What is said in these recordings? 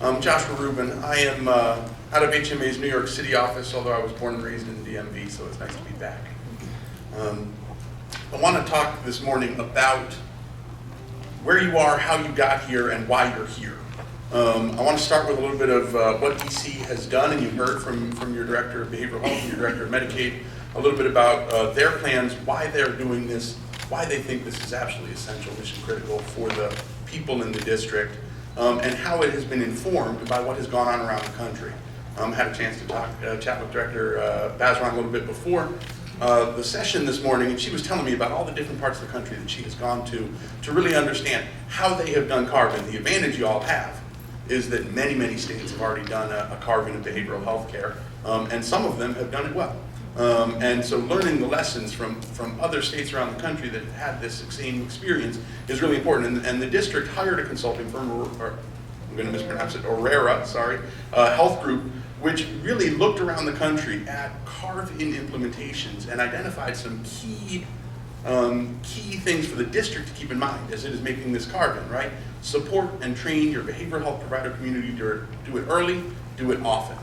Joshua Rubin. I am out of HMA's New York City office, although I was born and raised in the DMV, so it's nice to be back. I want to talk this morning about where you are, how you got here, and why you're here. I want to start with a little bit of what DC has done, and you heard from your Director of Behavioral Health and your Director of Medicaid a little bit about their plans, why they're doing this, why they think this is absolutely essential, mission critical for the people in the district, and how it has been informed by what has gone on around the country. Had a chance to chat with Director Bazran a little bit before the session this morning, and she was telling me about all the different parts of the country that she has gone to really understand how they have done carve-in. The advantage you all have is that many, many states have already done a carve-in of behavioral health care, and some of them have done it well. And so learning the lessons from other states around the country that have had this same experience is really important. And the district hired a consulting firm, or I'm going to mispronounce it, Orera, health group, which really looked around the country at carve-in implementations and identified some key things for the district to keep in mind as it is making this carve-in, right? Support and train your behavioral health provider community to do it early, do it often.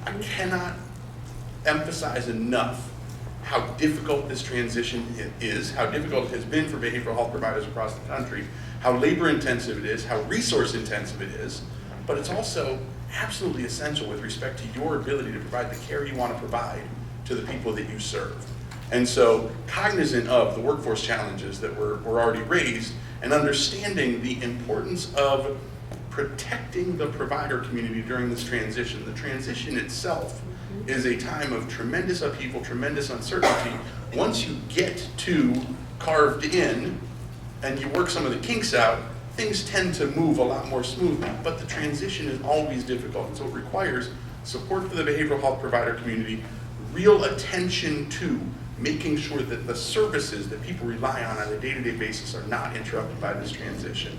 I cannot emphasize enough how difficult this transition is, how difficult it has been for behavioral health providers across the country, how labor intensive it is, how resource intensive it is, but it's also absolutely essential with respect to your ability to provide the care you want to provide to the people that you serve. And so, cognizant of the workforce challenges that were already raised, and understanding the importance of protecting the provider community during this transition. The transition itself is a time of tremendous upheaval, tremendous uncertainty. Once you get to carved in and you work some of the kinks out, things tend to move a lot more smoothly, but the transition is always difficult, and so it requires support for the behavioral health provider community, real attention to making sure that the services that people rely on a day-to-day basis are not interrupted by this transition.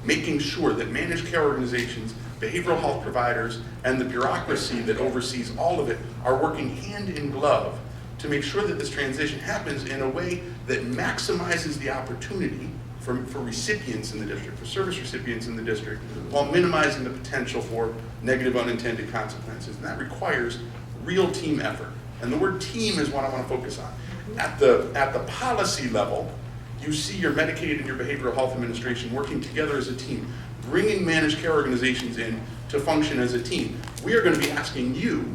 Making sure that managed care organizations, behavioral health providers, and the bureaucracy that oversees all of it are working hand in glove to make sure that this transition happens in a way that maximizes the opportunity for recipients in the district, for service recipients in the district, while minimizing the potential for negative unintended consequences. And that requires real team effort. And the word team is what I want to focus on. At the policy level, you see your Medicaid and your Behavioral Health Administration working together as a team, bringing managed care organizations in to function as a team. We are going to be asking you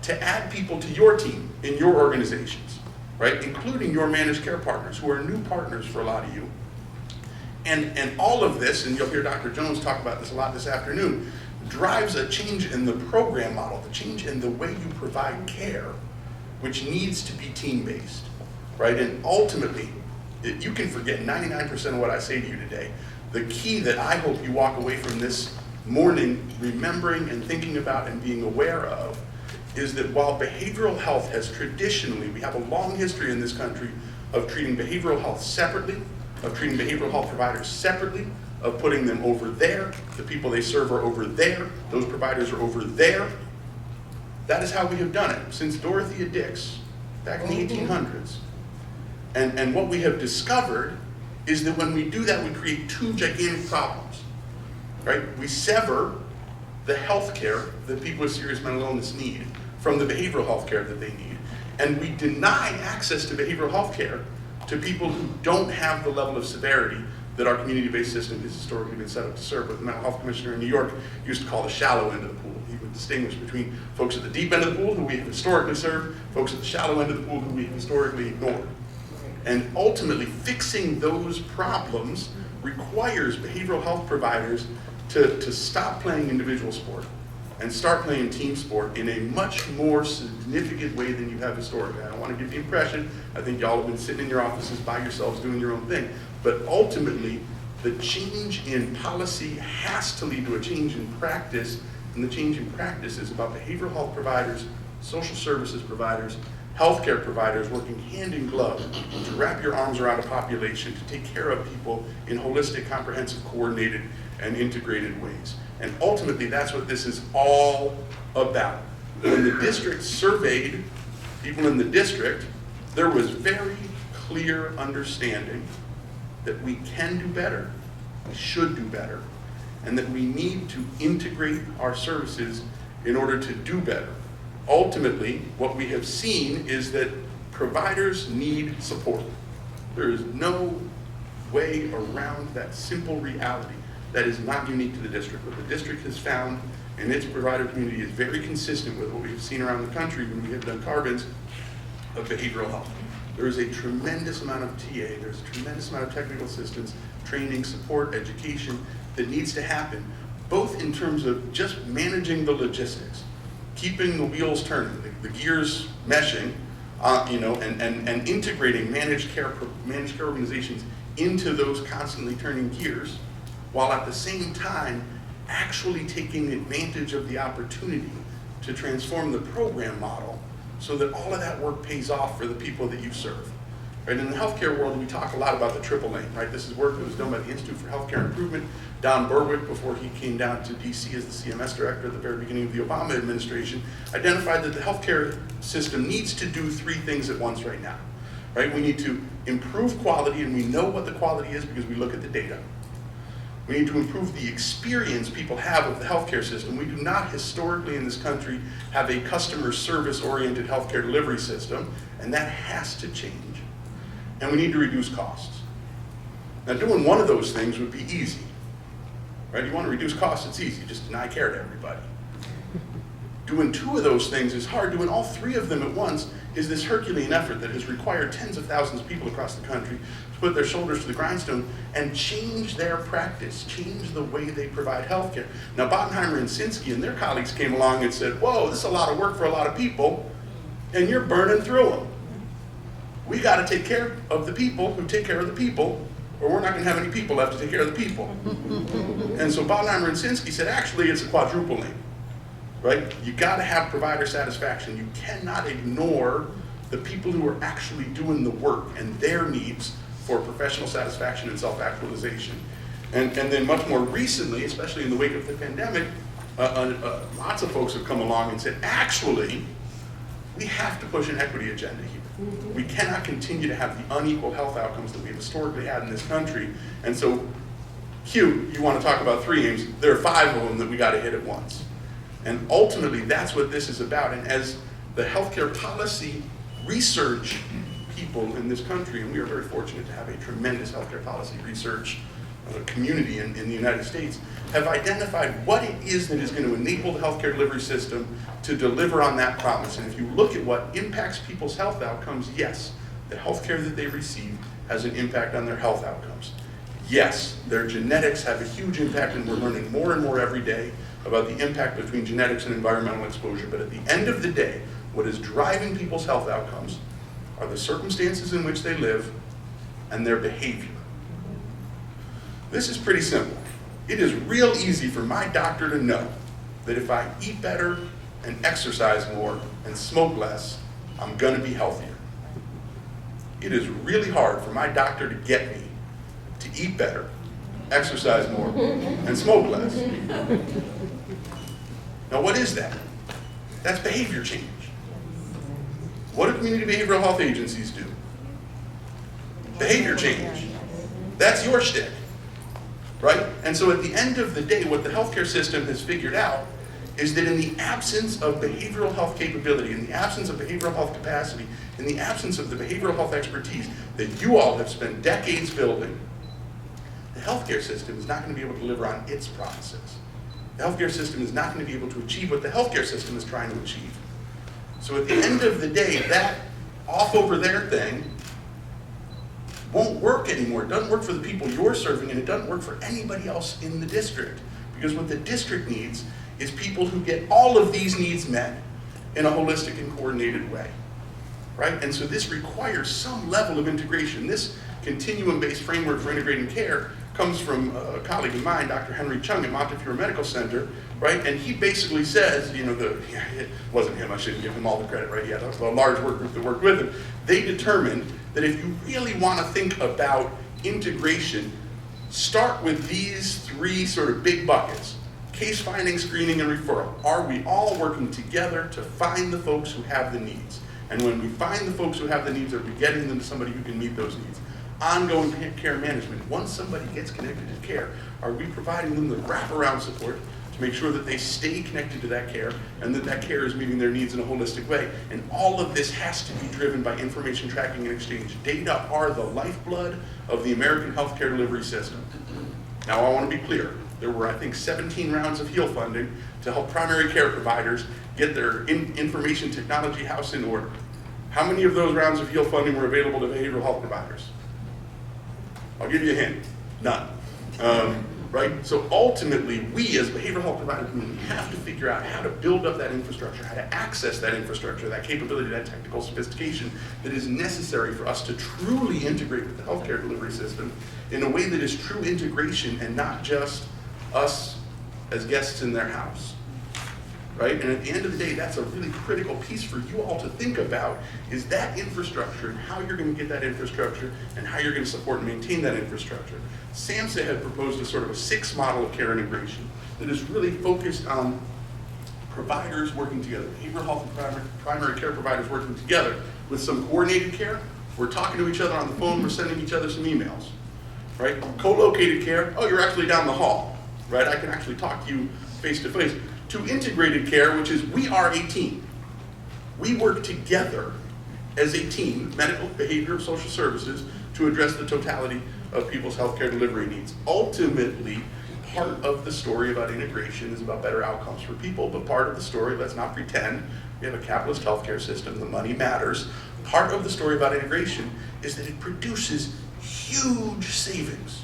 to add people to your team in your organizations, right? Including your managed care partners, who are new partners for a lot of you. And all of this, and you'll hear Dr. Jones talk about this a lot this afternoon, drives a change in the program model, the change in the way you provide care, which needs to be team-based, right? And ultimately, you can forget 99% of what I say to you today. The key that I hope you walk away from this morning remembering and thinking about and being aware of is that while behavioral health has traditionally, we have a long history in this country of treating behavioral health separately, of treating behavioral health providers separately, of putting them over there, the people they serve are over there, those providers are over there. That is how we have done it since Dorothea Dix, back in the 1800s. And what we have discovered is that when we do that, we create two gigantic problems, right? We sever the health care that people with serious mental illness need from the behavioral health care that they need, and we deny access to behavioral health care to people who don't have the level of severity that our community-based system has historically been set up to serve. What the mental health commissioner in New York used to call the shallow end of the pool. He would distinguish between folks at the deep end of the pool, who we have historically served, folks at the shallow end of the pool, who we have historically ignored. And ultimately, fixing those problems requires behavioral health providers to stop playing individual sport and start playing team sport in a much more significant way than you have historically. I don't want to give the impression, I think y'all have been sitting in your offices by yourselves doing your own thing, but ultimately, the change in policy has to lead to a change in practice, and the change in practice is about behavioral health providers, social services providers, healthcare providers working hand in glove to wrap your arms around a population, to take care of people in holistic, comprehensive, coordinated, and integrated ways. And ultimately, that's what this is all about. When the district surveyed people in the district, there was very clear understanding that we can do better, we should do better, and that we need to integrate our services in order to do better. Ultimately, what we have seen is that providers need support. There is no way around that simple reality that is not unique to the district. What the district has found in its provider community is very consistent with what we've seen around the country when we have done carbons of behavioral health. There is a tremendous amount of TA, there's a tremendous amount of technical assistance, training, support, education that needs to happen, both in terms of just managing the logistics, keeping the wheels turning, the gears meshing, and integrating managed care organizations into those constantly turning gears, while at the same time actually taking advantage of the opportunity to transform the program model so that all of that work pays off for the people that you serve. Right? In the healthcare world, we talk a lot about the triple aim, right? This is work that was done by the Institute for Healthcare Improvement. Don Berwick, before he came down to DC as the CMS director at the very beginning of the Obama administration, identified that the healthcare system needs to do three things at once right now. Right? We need to improve quality, and we know what the quality is because we look at the data. We need to improve the experience people have of the healthcare system. We do not historically in this country have a customer service-oriented healthcare delivery system, and that has to change. And we need to reduce costs. Now, doing one of those things would be easy. Right? You want to reduce costs, it's easy. Just deny care to everybody. Doing two of those things is hard. Doing all three of them at once is this Herculean effort that has required tens of thousands of people across the country to put their shoulders to the grindstone and change their practice, change the way they provide healthcare. Now, Bottenheimer and Sinsky and their colleagues came along and said, whoa, this is a lot of work for a lot of people, and you're burning through them. We got to take care of the people who take care of the people, or we're not going to have any people left to take care of the people. And so Bottenheimer and Sinsky said, actually, it's a quadruple aim. Right? You got to have provider satisfaction. You cannot ignore the people who are actually doing the work and their needs for professional satisfaction and self-actualization. And then much more recently, especially in the wake of the pandemic, lots of folks have come along and said, actually, we have to push an equity agenda here. We cannot continue to have the unequal health outcomes that we've historically had in this country. And so, cute, you want to talk about three aims. There are five of them that we got to hit at once. And ultimately, that's what this is about. And as the healthcare policy research people in this country, and we are very fortunate to have a tremendous healthcare policy research community in the United States, have identified what it is that is going to enable the healthcare delivery system to deliver on that promise. And if you look at what impacts people's health outcomes, yes, the healthcare that they receive has an impact on their health outcomes. Yes, their genetics have a huge impact, and we're learning more and more every day about the impact between genetics and environmental exposure. But at the end of the day, what is driving people's health outcomes are the circumstances in which they live and their behavior. This is pretty simple. It is real easy for my doctor to know that if I eat better and exercise more and smoke less, I'm going to be healthier. It is really hard for my doctor to get me to eat better, exercise more, and smoke less. Now, what is that? That's behavior change. What do community behavioral health agencies do? Behavior change. That's your shtick, right? And so at the end of the day, what the healthcare system has figured out is that in the absence of behavioral health capability, in the absence of behavioral health capacity, in the absence of the behavioral health expertise that you all have spent decades building, the healthcare system is not going to be able to deliver on its promises. The healthcare system is not going to be able to achieve what the healthcare system is trying to achieve. So at the end of the day, that off over there thing won't work anymore. It doesn't work for the people you're serving, and it doesn't work for anybody else in the district. Because what the district needs is people who get all of these needs met in a holistic and coordinated way. Right? And so this requires some level of integration. This continuum-based framework for integrating care comes from a colleague of mine, Dr. Henry Chung at Montefiore Medical Center, right? And he basically says, it wasn't him, I shouldn't give him all the credit, right? He had a large work group that worked with him. They determined that if you really want to think about integration, start with these three sort of big buckets: case finding, screening, and referral. Are we all working together to find the folks who have the needs? And when we find the folks who have the needs, are we getting them to somebody who can meet those needs? ongoing care management. Once somebody gets connected to care, are we providing them the wraparound support to make sure that they stay connected to that care and that that care is meeting their needs in a holistic way? And all of this has to be driven by information tracking and exchange. Data are the lifeblood of the American healthcare delivery system. Now, I want to be clear. There were, I think, 17 rounds of HEAL funding to help primary care providers get their information technology house in order. How many of those rounds of HEAL funding were available to behavioral health providers? I'll give you a hint. None. Right? So ultimately, we as behavioral health providers have to figure out how to build up that infrastructure, how to access that infrastructure, that capability, that technical sophistication that is necessary for us to truly integrate with the healthcare delivery system in a way that is true integration and not just us as guests in their house. Right? And at the end of the day, that's a really critical piece for you all to think about, is that infrastructure and how you're going to get that infrastructure and how you're going to support and maintain that infrastructure. SAMHSA had proposed a sort of a 6 model of care integration that is really focused on providers working together, behavioral health and primary care providers working together with some coordinated care. We're talking to each other on the phone, we're sending each other some emails. Right? Co-located care, oh, you're actually down the hall. Right? I can actually talk to you face to face. To integrated care, which is we are a team. We work together as a team, medical, behavioral, social services, to address the totality of people's healthcare delivery needs. Ultimately, part of the story about integration is about better outcomes for people, but part of the story, let's not pretend, we have a capitalist healthcare system, the money matters. Part of the story about integration is that it produces huge savings.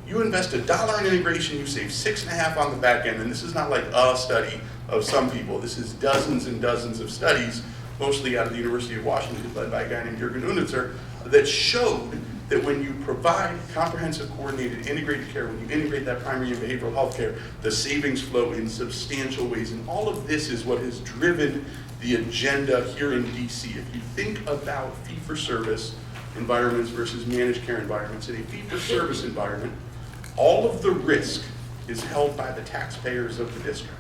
You invest $1 in integration, you save 6.5 on the back end, and this is not like a study of some people. This is dozens and dozens of studies, mostly out of the University of Washington, led by a guy named Jürgen Unitzer, that showed that when you provide comprehensive, coordinated, integrated care, when you integrate that primary and behavioral health care, the savings flow in substantial ways. And all of this is what has driven the agenda here in DC. If you think about fee-for-service environments versus managed care environments, in a fee-for-service environment, all of the risk is held by the taxpayers of the district.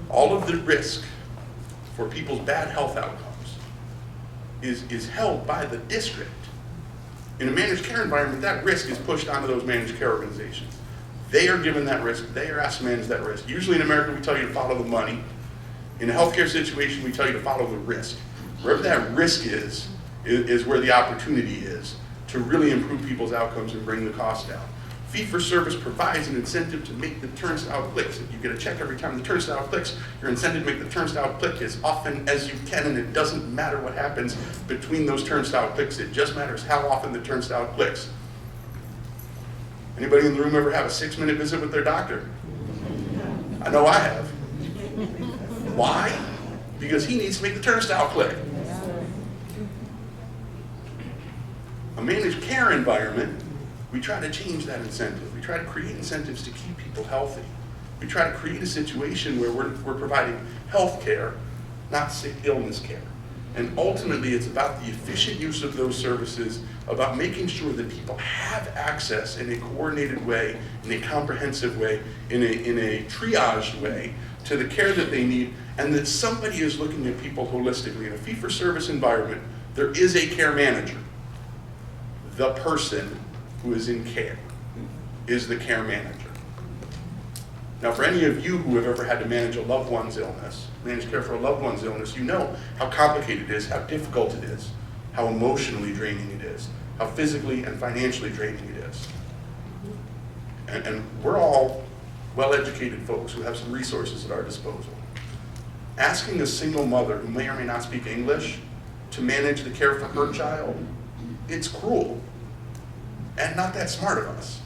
All of the risk for people's bad health outcomes is held by the district. In a managed care environment, that risk is pushed onto those managed care organizations. They are given that risk, they are asked to manage that risk. Usually in America, we tell you to follow the money. In a healthcare situation, we tell you to follow the risk. Wherever that risk is where the opportunity is to really improve people's outcomes and bring the cost down. Fee-for-service provides an incentive to make the turnstile clicks. If you get a check every time the turnstile clicks, you're incented to make the turnstile click as often as you can, and it doesn't matter what happens between those turnstile clicks. It just matters how often the turnstile clicks. Anybody in the room ever have a 6-minute visit with their doctor? I know I have. Why? Because he needs to make the turnstile click. A managed care environment, we try to change that incentive. We try to create incentives to keep people healthy. We try to create a situation where we're providing health care, not sick illness care. And ultimately, it's about the efficient use of those services, about making sure that people have access in a coordinated way, in a comprehensive way, in a triaged way to the care that they need, and that somebody is looking at people holistically. In a fee-for-service environment, there is a care manager. The person who is in care is the care manager. Now, for any of you who have ever had to manage a loved one's illness, manage care for a loved one's illness, you know how complicated it is, how difficult it is, how emotionally draining it is, how physically and financially draining it is. And we're all well-educated folks who have some resources at our disposal. Asking a single mother who may or may not speak English to manage the care for her child, it's cruel and not that smart of us.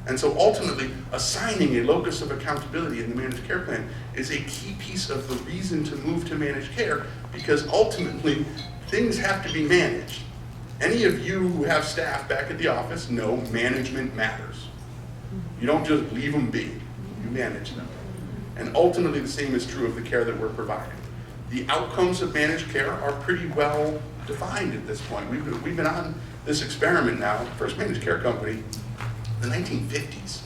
And so ultimately, assigning a locus of accountability in the managed care plan is a key piece of the reason to move to managed care, because ultimately, things have to be managed. Any of you who have staff back at the office know management matters. You don't just leave them be, you manage them. And ultimately, the same is true of the care that we're providing. The outcomes of managed care are pretty well defined at this point. We've been on this experiment now, first managed care company, in the 1950s,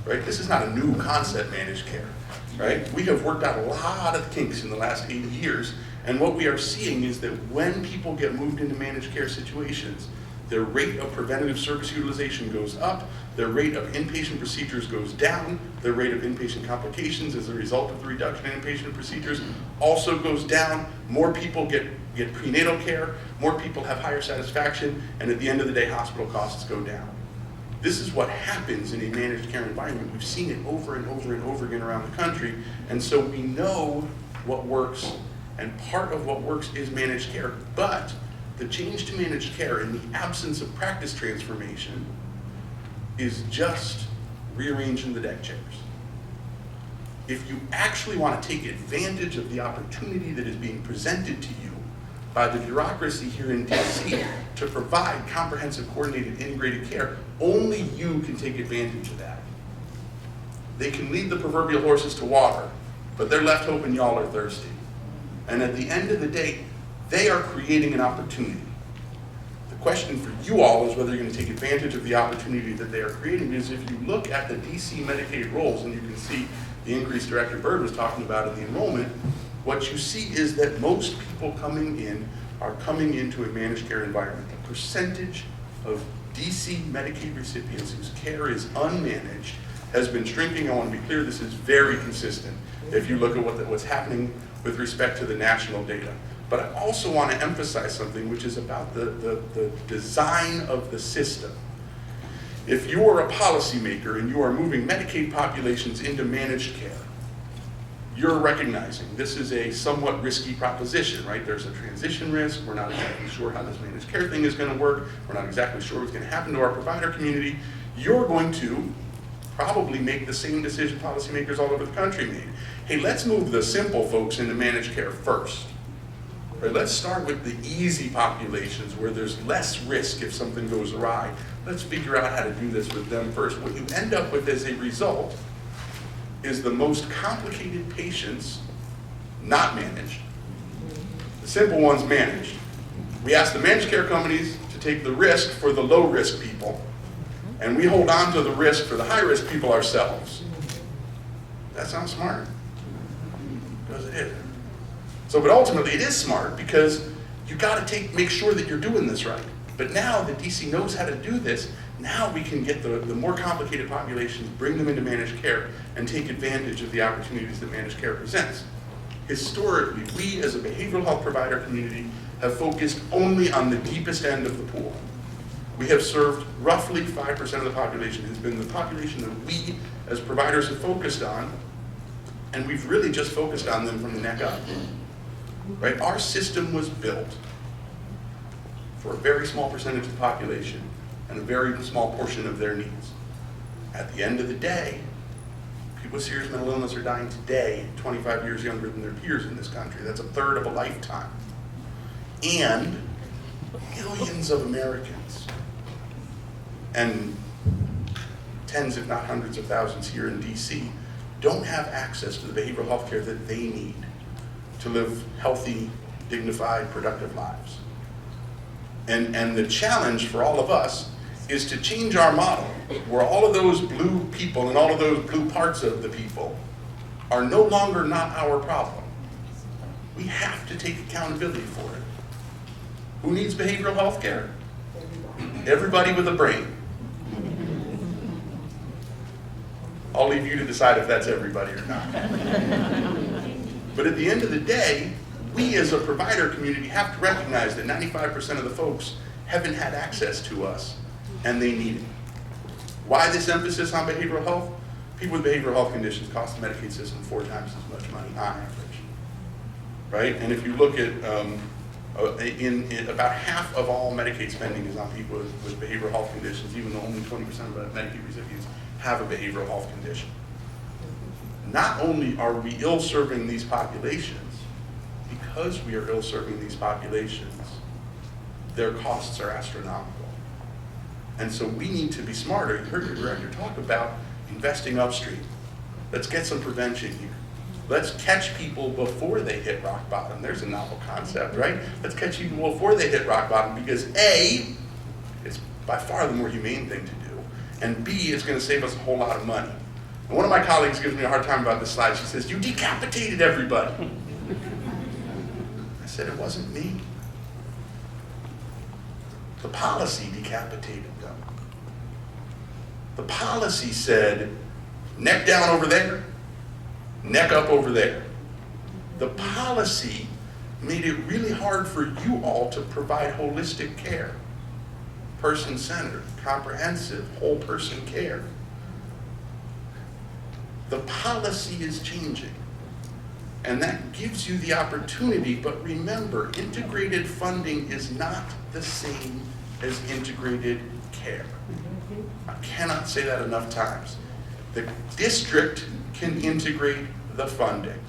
right? This is not a new concept, managed care, right? We have worked out a lot of kinks in the last 80 years, and what we are seeing is that when people get moved into managed care situations, Their rate of preventative service utilization goes up, their rate of inpatient procedures goes down, their rate of inpatient complications as a result of the reduction in inpatient procedures also goes down. More people get prenatal care, more people have higher satisfaction, and at the end of the day, hospital costs go down. This is what happens in a managed care environment. We've seen it over and over and over again around the country, and so we know what works, and part of what works is managed care. But the change to managed care in the absence of practice transformation is just rearranging the deck chairs. If you actually want to take advantage of the opportunity that is being presented to you by the bureaucracy here in DC to provide comprehensive, coordinated, integrated care, only you can take advantage of that. They can lead the proverbial horses to water, but they're left hoping y'all are thirsty. And at the end of the day, they are creating an opportunity. The question for you all is whether you're going to take advantage of the opportunity that they are creating. Because if you look at the DC Medicaid rolls, and you can see the increase Director Bird was talking about in the enrollment, what you see is that most people coming in are coming into a managed care environment. The percentage of DC Medicaid recipients whose care is unmanaged has been shrinking. I want to be clear, this is very consistent if you look at what's happening with respect to the national data. But I also want to emphasize something which is about the design of the system. If you are a policymaker and you are moving Medicaid populations into managed care, you're recognizing this is a somewhat risky proposition, right? There's a transition risk. We're not exactly sure how this managed care thing is going to work. We're not exactly sure what's going to happen to our provider community. You're going to probably make the same decision policymakers all over the country made. Hey, let's move the simple folks into managed care first. Right, let's start with the easy populations where there's less risk if something goes awry. Let's figure out how to do this with them first. What you end up with as a result is the most complicated patients not managed. The simple ones managed. We ask the managed care companies to take the risk for the low risk people, and we hold on to the risk for the high risk people ourselves. That sounds smart, because it is. So, but ultimately it is smart because you got to make sure that you're doing this right. But now that DC knows how to do this, now we can get the more complicated populations, bring them into managed care, and take advantage of the opportunities that managed care presents. Historically, we as a behavioral health provider community have focused only on the deepest end of the pool. We have served roughly 5% of the population, has been the population that we as providers have focused on, and we've really just focused on them from the neck up. Right? Our system was built for a very small percentage of the population and a very small portion of their needs. At the end of the day, people with serious mental illness are dying today 25 years younger than their peers in this country. That's a third of a lifetime. And millions of Americans, and tens if not hundreds of thousands here in DC, don't have access to the behavioral health care that they need to live healthy, dignified, productive lives. And the challenge for all of us is to change our model where all of those blue people and all of those blue parts of the people are no longer not our problem. We have to take accountability for it. Who needs behavioral health care? Everybody with a brain. I'll leave you to decide if that's everybody or not. But at the end of the day, we as a provider community have to recognize that 95% of the folks haven't had access to us, and they need it. Why this emphasis on behavioral health? People with behavioral health conditions cost the Medicaid system 4 times as much money on average, right? And if you look at, in about half of all Medicaid spending is on people with behavioral health conditions, even though only 20% of Medicaid recipients have a behavioral health condition. Not only are we ill-serving these populations, because we are ill-serving these populations, their costs are astronomical. And so we need to be smarter. You heard your director talk about investing upstream. Let's get some prevention here. Let's catch people before they hit rock bottom. There's a novel concept, right? Let's catch people before they hit rock bottom because A, it's by far the more humane thing to do, and B, it's going to save us a whole lot of money. And one of my colleagues gives me a hard time about this slide. She says, "You decapitated everybody." I said, "It wasn't me. The policy decapitated them. The policy said, neck down over there, neck up over there. The policy made it really hard for you all to provide holistic care, person-centered, comprehensive, whole person care. The policy is changing, and that gives you the opportunity, but remember, integrated funding is not the same as integrated care. I cannot say that enough times. The district can integrate the funding.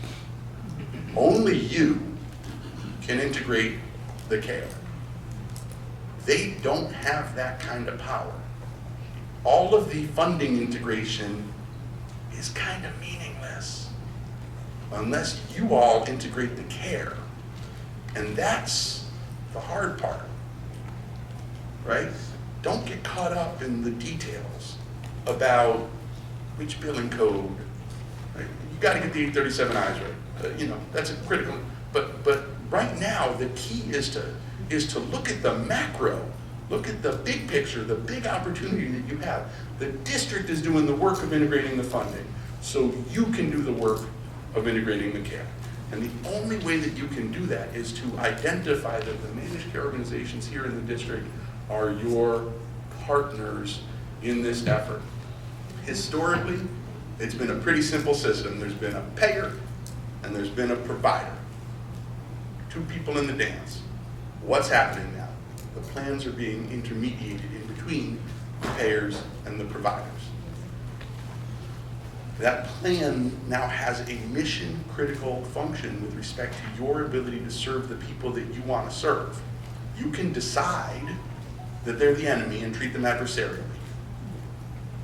Only you can integrate the care. They don't have that kind of power. All of the funding integration is kind of meaningless unless you all integrate the care. And that's the hard part, right? Don't get caught up in the details about which billing code, right? You got to get the 837 I's right. That's a critical. But right now, the key is to look at the macro, look at the big picture, the big opportunity that you have. The district is doing the work of integrating the funding, so you can do the work of integrating the care. And the only way that you can do that is to identify that the managed care organizations here in the district are your partners in this effort. Historically, it's been a pretty simple system. There's been a payer and there's been a provider. Two people in the dance. What's happening now? The plans are being intermediated in between the payers and the providers. That plan now has a mission-critical function with respect to your ability to serve the people that you want to serve. You can decide that they're the enemy and treat them adversarially.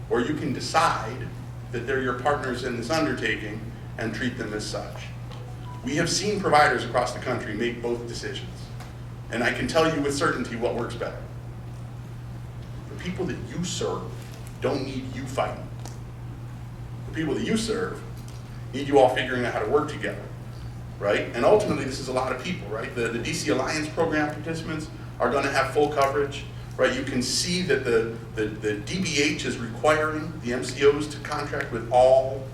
Or you can decide that they're your partners in this undertaking and treat them as such. We have seen providers across the country make both decisions. And I can tell you with certainty what works better. The people that you serve don't need you fighting. The people that you serve need you all figuring out how to work together, right? And ultimately, this is a lot of people, right? The DC Alliance program participants are going to have full coverage, right? You can see that the DBH is requiring the MCOs to contract with all,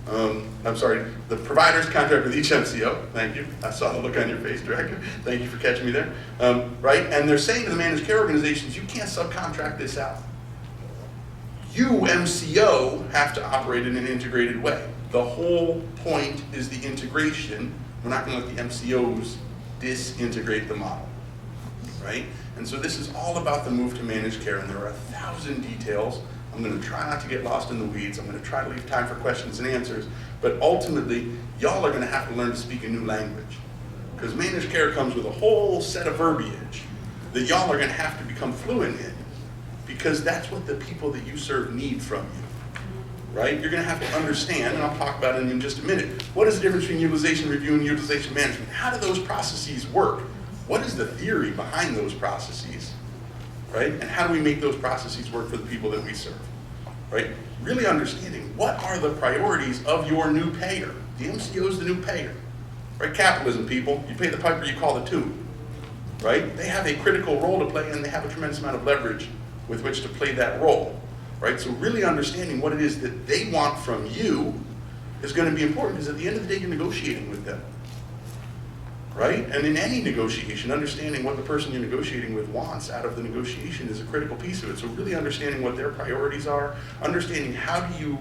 the providers contract with each MCO. Thank you. I saw the look on your face, Director. Thank you for catching me there. Right? And they're saying to the managed care organizations, you can't subcontract this out. You, MCO, have to operate in an integrated way. The whole point is the integration. We're not going to let the MCOs disintegrate the model, right? And so this is all about the move to managed care, and there are 1,000 details. I'm going to try not to get lost in the weeds. I'm going to try to leave time for questions and answers. But ultimately, y'all are going to have to learn to speak a new language, because managed care comes with a whole set of verbiage that y'all are going to have to become fluent in, because that's what the people that you serve need from you, right? You're going to have to understand, and I'll talk about it in just a minute, what is the difference between utilization review and utilization management? How do those processes work? What is the theory behind those processes, right? And how do we make those processes work for the people that we serve, right? Really understanding what are the priorities of your new payer. The MCO is the new payer, right? Capitalism, people. You pay the piper, you call the tune, right? They have a critical role to play, and they have a tremendous amount of leverage with which to play that role, right? So really understanding what it is that they want from you is going to be important, because at the end of the day, you're negotiating with them, right? And in any negotiation, understanding what the person you're negotiating with wants out of the negotiation is a critical piece of it. So really understanding what their priorities are, understanding how do you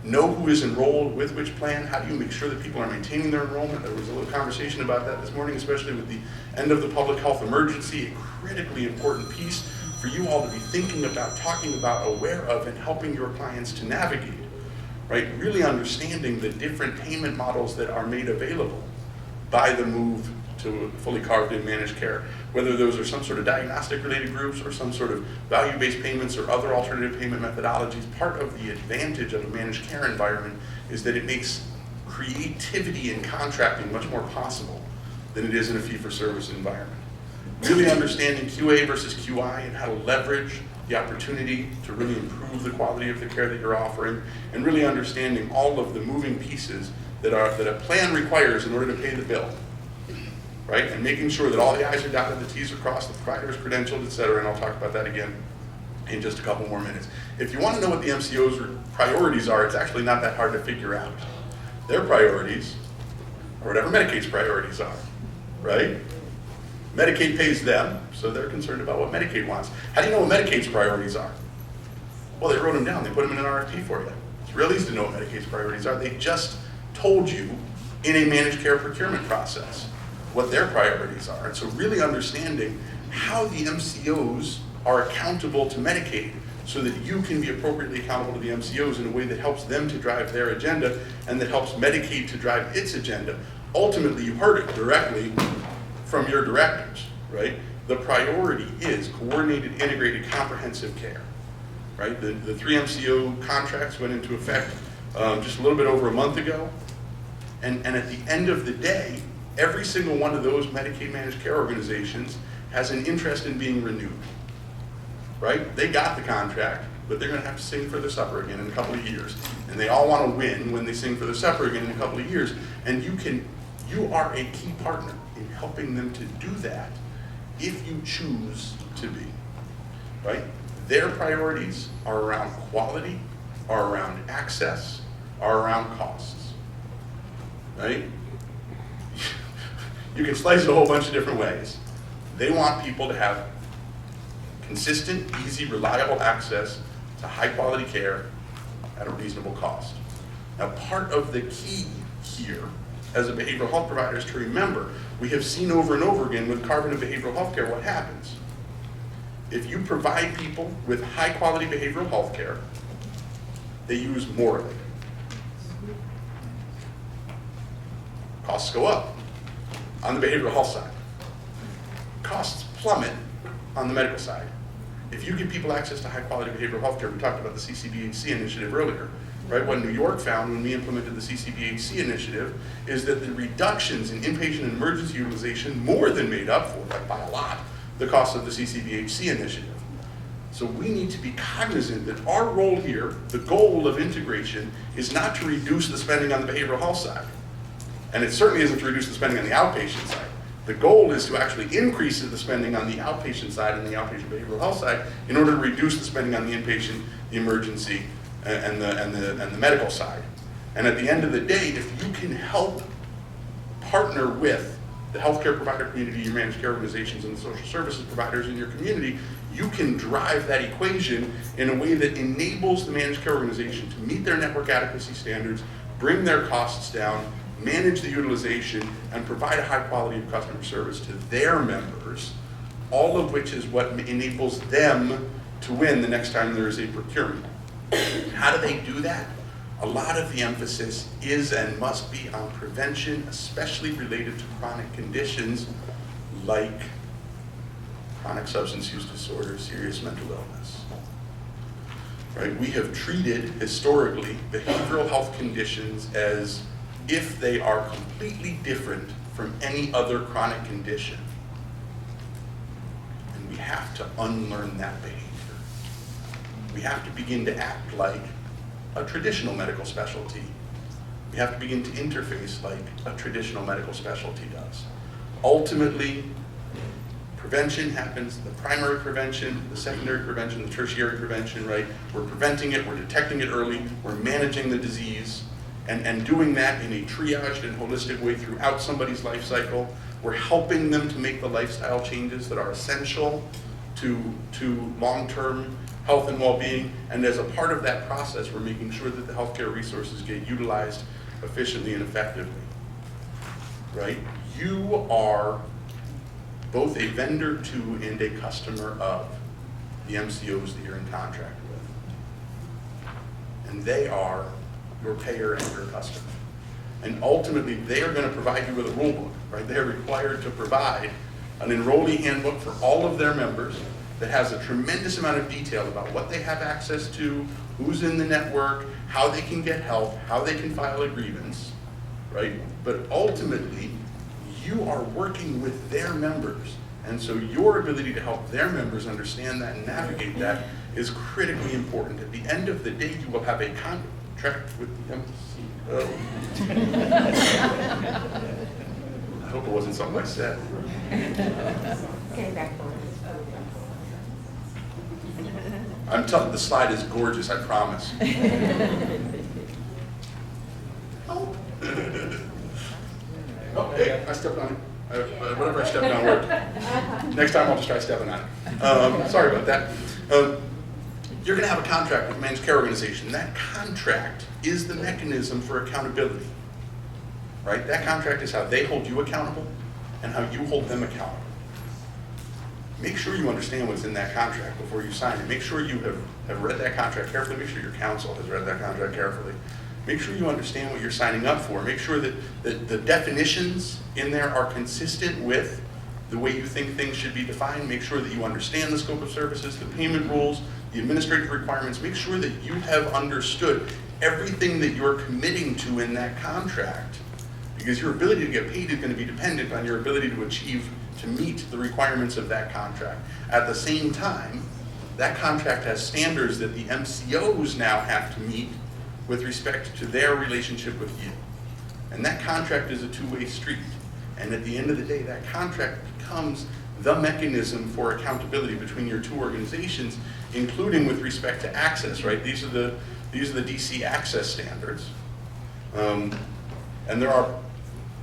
know who is enrolled with which plan, how do you make sure that people are maintaining their enrollment. There was a little conversation about that this morning, especially with the end of the public health emergency, a critically important piece for you all to be thinking about, talking about, aware of, and helping your clients to navigate, right? Really understanding the different payment models that are made available by the move to fully carved in managed care, whether those are some sort of diagnostic related groups or some sort of value-based payments or other alternative payment methodologies. Part of the advantage of a managed care environment is that it makes creativity in contracting much more possible than it is in a fee-for-service environment. Really understanding QA versus QI and how to leverage the opportunity to really improve the quality of the care that you're offering, and really understanding all of the moving pieces that a plan requires in order to pay the bill. right? And making sure that all the I's are dotted, the T's are crossed, the provider is credentialed, et cetera, and I'll talk about that again in just a couple more minutes. If you want to know what the MCO's priorities are, it's actually not that hard to figure out. Their priorities are whatever Medicaid's priorities are, right? Medicaid pays them, so they're concerned about what Medicaid wants. How do you know what Medicaid's priorities are? Well, they wrote them down. They put them in an RFP for you. It's real easy to know what Medicaid's priorities are. They just told you in a managed care procurement process what their priorities are. And so really understanding how the MCOs are accountable to Medicaid so that you can be appropriately accountable to the MCOs in a way that helps them to drive their agenda and that helps Medicaid to drive its agenda. Ultimately, you heard it directly from your directors, right? The priority is coordinated, integrated, comprehensive care, right? The 3 MCO contracts went into effect just a little bit over a month ago. And at the end of the day, every single one of those Medicaid managed care organizations has an interest in being renewed, right? They got the contract, but they're gonna have to sing for their supper again in a couple of years. And they all wanna win when they sing for their supper again in a couple of years. And you are a key partner in helping them to do that if you choose to be, right? Their priorities are around quality, are around access, are around costs, right? You can slice it a whole bunch of different ways. They want people to have consistent, easy, reliable access to high quality care at a reasonable cost. Now, part of the key here as a behavioral health provider is to remember, we have seen over and over again with carbon and behavioral health care what happens. If you provide people with high quality behavioral health care, they use more of it. Costs go up on the behavioral health side. Costs plummet on the medical side. If you give people access to high quality behavioral health care, we talked about the CCBHC initiative earlier, right? What New York found when we implemented the CCBHC initiative is that the reductions in inpatient and emergency utilization more than made up for, like by a lot, the cost of the CCBHC initiative. So we need to be cognizant that our role here, the goal of integration, is not to reduce the spending on the behavioral health side. And it certainly isn't to reduce the spending on the outpatient side. The goal is to actually increase the spending on the outpatient side and the outpatient behavioral health side in order to reduce the spending on the inpatient, the emergency, and the medical side. And at the end of the day, if you can help partner with the healthcare provider community, your managed care organizations, and the social services providers in your community, you can drive that equation in a way that enables the managed care organization to meet their network adequacy standards, bring their costs down, manage the utilization, and provide a high quality of customer service to their members, all of which is what enables them to win the next time there is a procurement. How do they do that? A lot of the emphasis is and must be on prevention, especially related to chronic conditions like chronic substance use disorder, serious mental illness. Right? We have treated historically behavioral health conditions as if they are completely different from any other chronic condition. And we have to unlearn that behavior. We have to begin to act like a traditional medical specialty. We have to begin to interface like a traditional medical specialty does. Ultimately, prevention happens, the primary prevention, the secondary prevention, the tertiary prevention, right? We're preventing it, we're detecting it early, we're managing the disease, and doing that in a triaged and holistic way throughout somebody's life cycle. We're helping them to make the lifestyle changes that are essential to long-term health and well-being, and as a part of that process, we're making sure that the healthcare resources get utilized efficiently and effectively, right? You are both a vendor to and a customer of the MCOs that you're in contract with. And they are your payer and your customer. And ultimately, they are going to provide you with a rule book, right? They're required to provide an enrollee handbook for all of their members that has a tremendous amount of detail about what they have access to, who's in the network, how they can get help, how they can file a grievance, right? But ultimately, you are working with their members. And so your ability to help their members understand that and navigate that is critically important. At the end of the day, you will have a contract with the MCO. I hope it wasn't something I said. Okay, back on. I'm telling, the slide is gorgeous, I promise. Oh, hey, I stepped on it. Whatever I stepped on worked. Next time I'll just try stepping on it. Sorry about that. You're going to have a contract with a managed care organization. That contract is the mechanism for accountability, right? That contract is how they hold you accountable and how you hold them accountable. Make sure you understand what's in that contract before you sign it. Make sure you have read that contract carefully. Make sure your counsel has read that contract carefully. Make sure you understand what you're signing up for. Make sure that the definitions in there are consistent with the way you think things should be defined. Make sure that you understand the scope of services, the payment rules, the administrative requirements. Make sure that you have understood everything that you're committing to in that contract, because your ability to get paid is going to be dependent on your ability to meet the requirements of that contract. At the same time, that contract has standards that the MCOs now have to meet with respect to their relationship with you. And that contract is a two-way street. And at the end of the day, that contract becomes the mechanism for accountability between your two organizations, including with respect to access, right? These are the DC access standards. And there are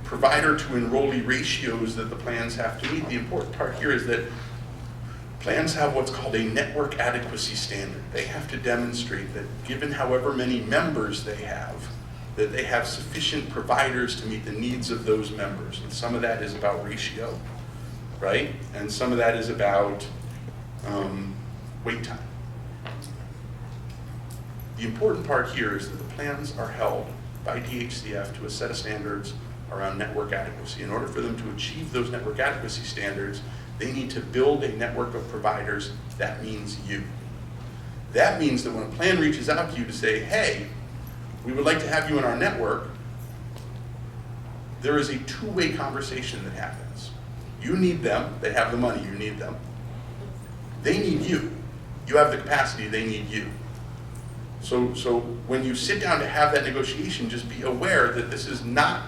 provider to enrollee ratios that the plans have to meet. The important part here is that plans have what's called a network adequacy standard. They have to demonstrate that given however many members they have, that they have sufficient providers to meet the needs of those members. And some of that is about ratio, right? And some of that is about wait time. The important part here is that the plans are held by DHCF to a set of standards around network adequacy. In order for them to achieve those network adequacy standards, they need to build a network of providers. That means you. That means that when a plan reaches out to you to say, hey, we would like to have you in our network, there is a two-way conversation that happens. You need them, they have the money, you need them. They need you. You have the capacity, they need you. So when you sit down to have that negotiation, just be aware that this is not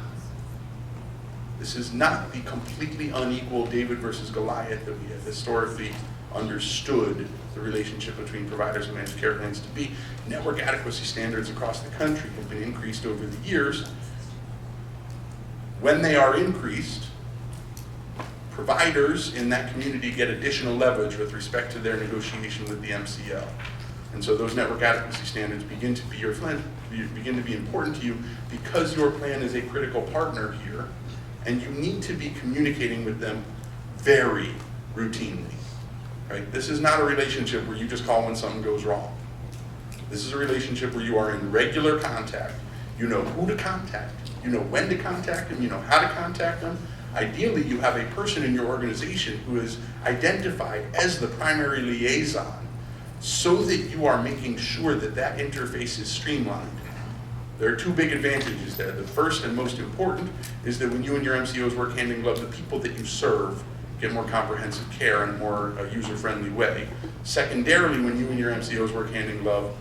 the completely unequal David versus Goliath that we have historically understood the relationship between providers and managed care plans to be. Network adequacy standards across the country have been increased over the years. When they are increased, providers in that community get additional leverage with respect to their negotiation with the MCO. And so those network adequacy standards begin to be important to you because your plan is a critical partner here, and you need to be communicating with them very routinely. Right? This is not a relationship where you just call when something goes wrong. This is a relationship where you are in regular contact. You know who to contact. You know when to contact them. You know how to contact them. Ideally, you have a person in your organization who is identified as the primary liaison so that you are making sure that that interface is streamlined. There are two big advantages there. The first and most important is that when you and your MCOs work hand in glove, the people that you serve get more comprehensive care in a more user-friendly way. Secondarily, when you and your MCOs work hand in glove,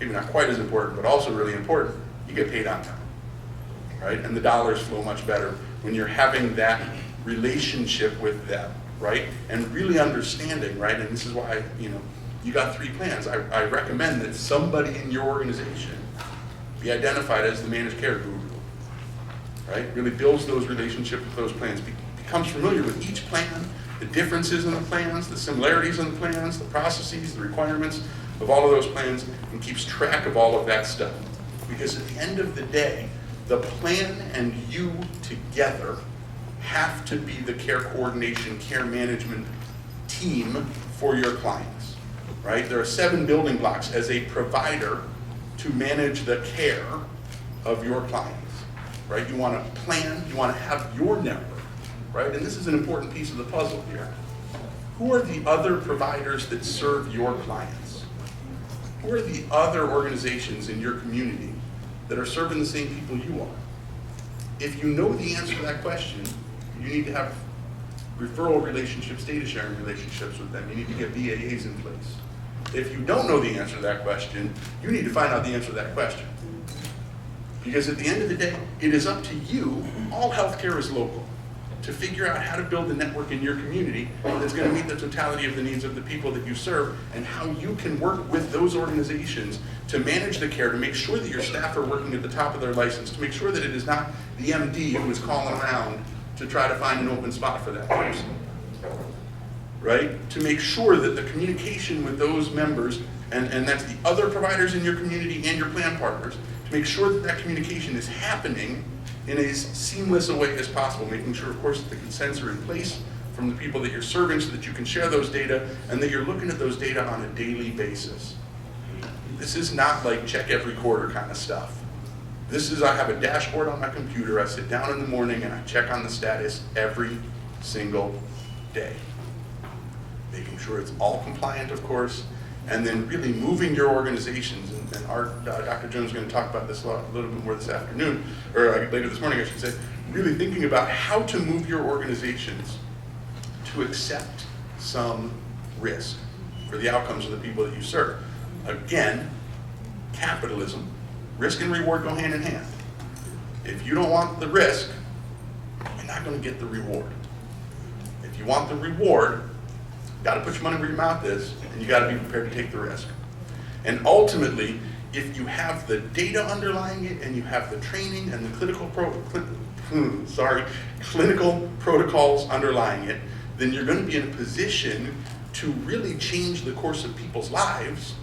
maybe not quite as important, but also really important, you get paid on time, right? And the dollars flow much better when you're having that relationship with them, right? And really understanding, right? And this is why, you got 3 plans. I recommend that somebody in your organization be identified as the managed care guru, right? Really builds those relationships with those plans, becomes familiar with each plan, the differences in the plans, the similarities in the plans, the processes, the requirements of all of those plans, and keeps track of all of that stuff. Because at the end of the day, the plan and you together have to be the care coordination, care management team for your clients, right? There are 7 building blocks as a provider to manage the care of your clients, right? You want to plan, you want to have your network, right? And this is an important piece of the puzzle here. Who are the other providers that serve your clients? Who are the other organizations in your community that are serving the same people you are? If you know the answer to that question, you need to have referral relationships, data sharing relationships with them. You need to get BAAs in place. If you don't know the answer to that question, you need to find out the answer to that question. Because at the end of the day, it is up to you. All healthcare is local. to figure out how to build a network in your community that's going to meet the totality of the needs of the people that you serve, and how you can work with those organizations to manage the care, to make sure that your staff are working at the top of their license, to make sure that it is not the MD who is calling around to try to find an open spot for that person, right? To make sure that the communication with those members, and that's the other providers in your community and your plan partners, to make sure that that communication is happening in as seamless a way as possible, making sure, of course, that the consents are in place from the people that you're serving so that you can share those data, and that you're looking at those data on a daily basis. This is not like check every quarter kind of stuff. This is, I have a dashboard on my computer, I sit down in the morning and I check on the status every single day. Making sure it's all compliant, of course, and then really moving your organizations, and Dr. Jones is going to talk about this a little bit more this afternoon, or later this morning I should say, really thinking about how to move your organizations to accept some risk for the outcomes of the people that you serve. Again, capitalism, risk and reward go hand in hand. If you don't want the risk, you're not going to get the reward. If you want the reward, you got to put your money where your mouth is, and you got to be prepared to take the risk. And ultimately, if you have the data underlying it, and you have the training and the clinical protocols underlying it, then you're going to be in a position to really change the course of people's lives,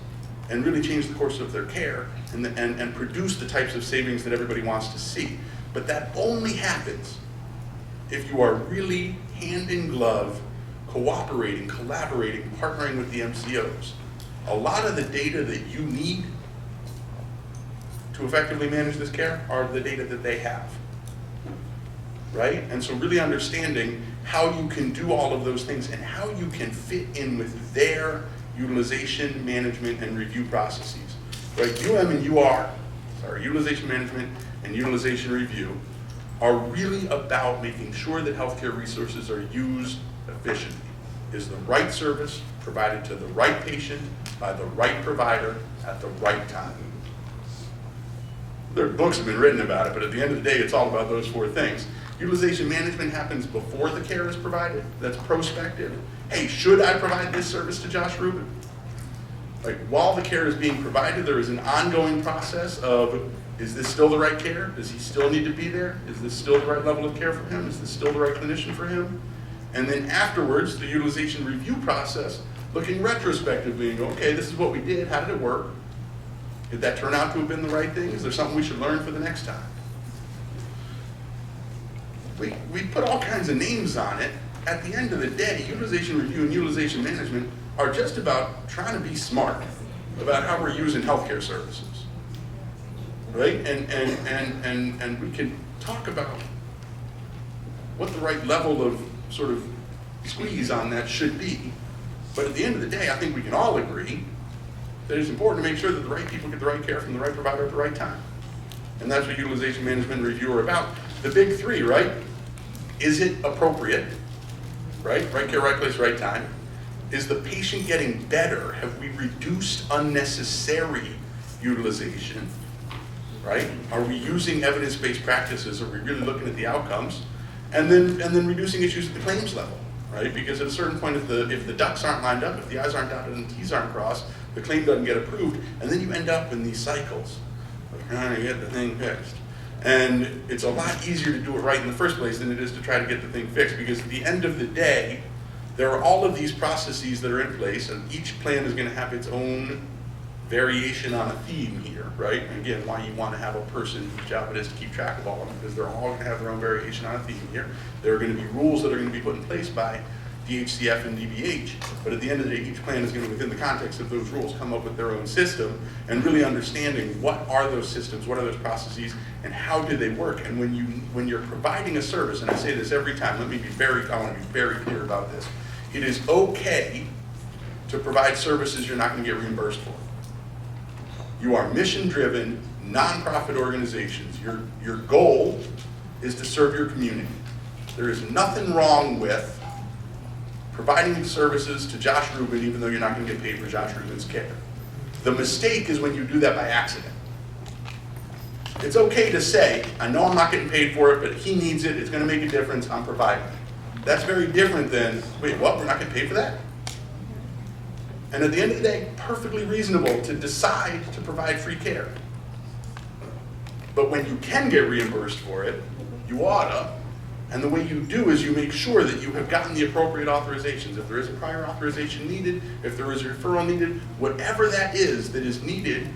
and really change the course of their care, and produce the types of savings that everybody wants to see. But that only happens if you are really hand in glove, cooperating, collaborating, partnering with the MCOs. A lot of the data that you need to effectively manage this care are the data that they have, right? And so really understanding how you can do all of those things and how you can fit in with their utilization management and review processes, right? Utilization management and utilization review are really about making sure that healthcare resources are used efficiently. Is the right service provided to the right patient by the right provider at the right time? There books have been written about it, but at the end of the day, it's all about those four things. Utilization management happens before the care is provided. That's prospective. Hey, should I provide this service to Josh Rubin? Like, while the care is being provided, there is an ongoing process of, is this still the right care? Does he still need to be there? Is this still the right level of care for him? Is this still the right clinician for him? And then afterwards, the utilization review process, looking retrospectively and go, okay, this is what we did, how did it work? Did that turn out to have been the right thing? Is there something we should learn for the next time? We put all kinds of names on it. At the end of the day, utilization review and utilization management are just about trying to be smart about how we're using healthcare services, right? And we can talk about what the right level of sort of squeeze on that should be. But at the end of the day, I think we can all agree that it's important to make sure that the right people get the right care from the right provider at the right time. And that's what utilization management and review are about. The big three, right? Is it appropriate? Right? Right care, right place, right time. Is the patient getting better? Have we reduced unnecessary utilization? Right? Are we using evidence-based practices? Are we really looking at the outcomes? And then reducing issues at the claims level, right? Because at a certain point, if the ducks aren't lined up, if the I's aren't dotted and the T's aren't crossed, the claim doesn't get approved, and then you end up in these cycles of trying to get the thing fixed. And it's a lot easier to do it right in the first place than it is to try to get the thing fixed, because at the end of the day, there are all of these processes that are in place, and each plan is going to have its own variation on a theme here, right? And again, why you want to have a person whose job it is to keep track of all of them, because they're all going to have their own variation on a theme here. There are going to be rules that are going to be put in place by DHCF and DBH, but at the end of the day, each plan is going to, within the context of those rules, come up with their own system, and really understanding what are those systems, what are those processes, and how do they work. And when you're providing a service, and I say this every time, I want to be very clear about this. It is okay to provide services you're not going to get reimbursed for. You are mission-driven, nonprofit organizations. Your goal is to serve your community. There is nothing wrong with providing services to Josh Rubin even though you're not going to get paid for Josh Rubin's care. The mistake is when you do that by accident. It's okay to say, I know I'm not getting paid for it, but he needs it, it's gonna make a difference, I'm providing it. That's very different than, wait, what, we're not getting paid for that? And at the end of the day, perfectly reasonable to decide to provide free care. But when you can get reimbursed for it, you oughta. And the way you do is you make sure that you have gotten the appropriate authorizations. If there is a prior authorization needed, if there is a referral needed, whatever that is needed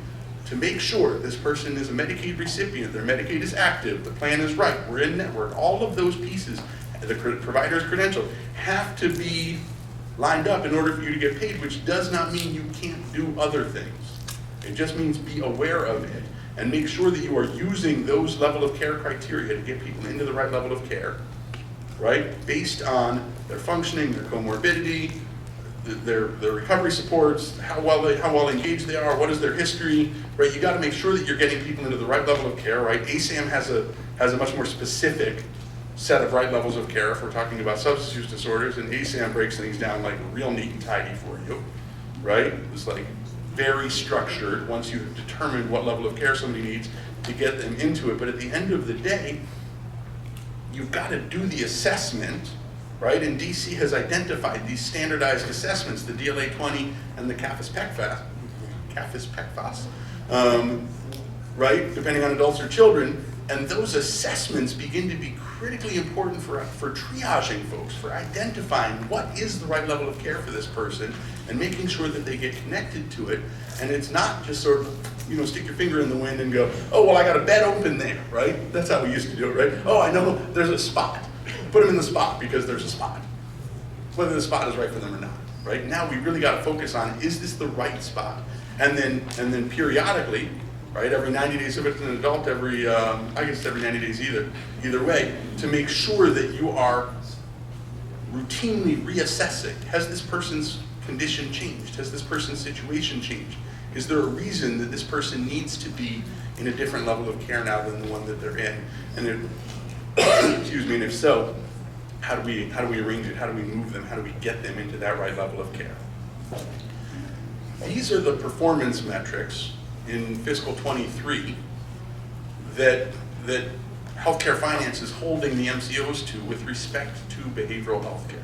to make sure this person is a Medicaid recipient, their Medicaid is active, the plan is right, we're in network, all of those pieces, the provider's credentials have to be lined up in order for you to get paid, which does not mean you can't do other things. It just means be aware of it and make sure that you are using those level of care criteria to get people into the right level of care, right? Based on their functioning, their comorbidity, their recovery supports, how well engaged they are, what is their history, right? You got to make sure that you're getting people into the right level of care, right? ASAM has a much more specific set of right levels of care if we're talking about substance use disorders, and ASAM breaks things down like real neat and tidy for you, right? It's like very structured once you've determined what level of care somebody needs to get them into it. But at the end of the day, you've got to do the assessment, right? And DC has identified these standardized assessments, the DLA-20 and the CAFAS-PECFAS, right? Depending on adults or children. And those assessments begin to be critically important for triaging folks, for identifying what is the right level of care for this person and making sure that they get connected to it. And it's not just sort of, stick your finger in the wind and go, oh, well, I got a bed open there, right? That's how we used to do it, right? Oh, I know there's a spot. Put them in the spot because there's a spot. Whether the spot is right for them or not, right? Now we really got to focus on, is this the right spot? And then periodically, right? Every 90 days, if it's an adult, every 90 days either way, to make sure that you are routinely reassessing. Has this person's condition changed? Has this person's situation changed? Is there a reason that this person needs to be in a different level of care now than the one that they're in? And and if so, how do we arrange it? How do we move them? How do we get them into that right level of care? These are the performance metrics in fiscal 23 that healthcare finance is holding the MCOs to with respect to behavioral health care.